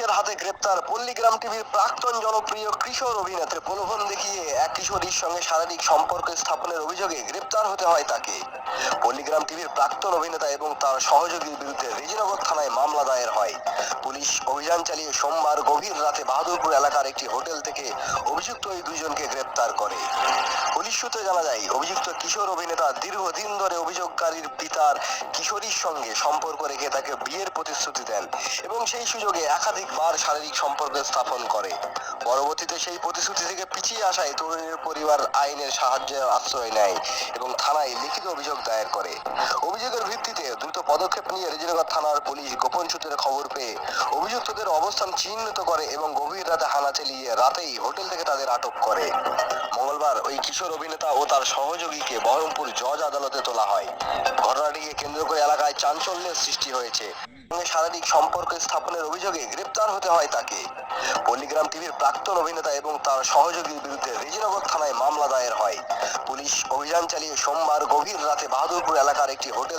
পুলিশের হাতে গ্রেপ্তার পল্লীগ্রাম টিভির প্রাক্তন জনপ্রিয় কিশোর অভিনেত্রী। প্রলোভন দেখিয়ে এক কিশোরীর সঙ্গে শারীরিক সম্পর্ক স্থাপনের অভিযোগে গ্রেপ্তার হতে হয় তাকে। পল্লীগ্রাম টিভির প্রাক্তন অভিনেতা এবং তার সহযোগীর বিরুদ্ধে রেজিনগর থানায় মামলা দায়ের হয়। পুলিশ অভিযান চালিয়ে সোমবার গভীর রাতে বাহাদুরপুর এলাকার একটি হোটেল থেকে অভিযুক্ত ওই দুইজনকে গ্রেপ্তার করে। পুলিশ সূত্রে জানা যায়, অভিযুক্ত কিশোর অভিনেতা দীর্ঘদিন ধরে অভিযোগকারীর পিতার কিশোরীর সঙ্গে সম্পর্ক রেখে তাকে বিয়ের প্রতিশ্রুতি দেন এবং সেই সুযোগে একাধিকবার শারীরিক সম্পর্ক স্থাপন করে। পরবর্তীতে সেই প্রতিশ্রুতি থেকে পিছিয়ে আসায় তরুণীর পরিবার আইনের সাহায্যের আশ্রয় নেয় এবং থানায় লিখিত অভিযোগ দায়ের করে। অভিযোগের ভিত্তিতে দ্রুত পদক্ষেপ নিয়ে রেজিনগর থানার পুলিশ গোপন সূত্রে খবর পেয়ে অভিযুক্তদের অবস্থান চিহ্নিত করে এবং গভীর রাতে হানা চালিয়ে রাতেই হোটেল থেকে তাদের আটক করে। মঙ্গলবার ওই কিশোর অভিনেতা ও তার সহযোগীকে বহরমপুর জজ আদালতে তোলা হয়। ঘটনাটিকে কেন্দ্র করে এলাকায় চাঞ্চল্যের সৃষ্টি হয়েছে। শারীরিক সম্পর্ক স্থাপনের অভিযোগে গ্রেপ্তার হতে হয় তাকে। পল্লীগ্রাম টিভির প্রাক্তন অভিনেতা এবং তার সহযোগীর বিরুদ্ধে রেজিনগর থানায় মামলা দায়ের হয়। পুলিশ অভিযান চালিয়ে সোমবার গভীর রাতে বাহাদুরপুর এলাকার একটি হোটেল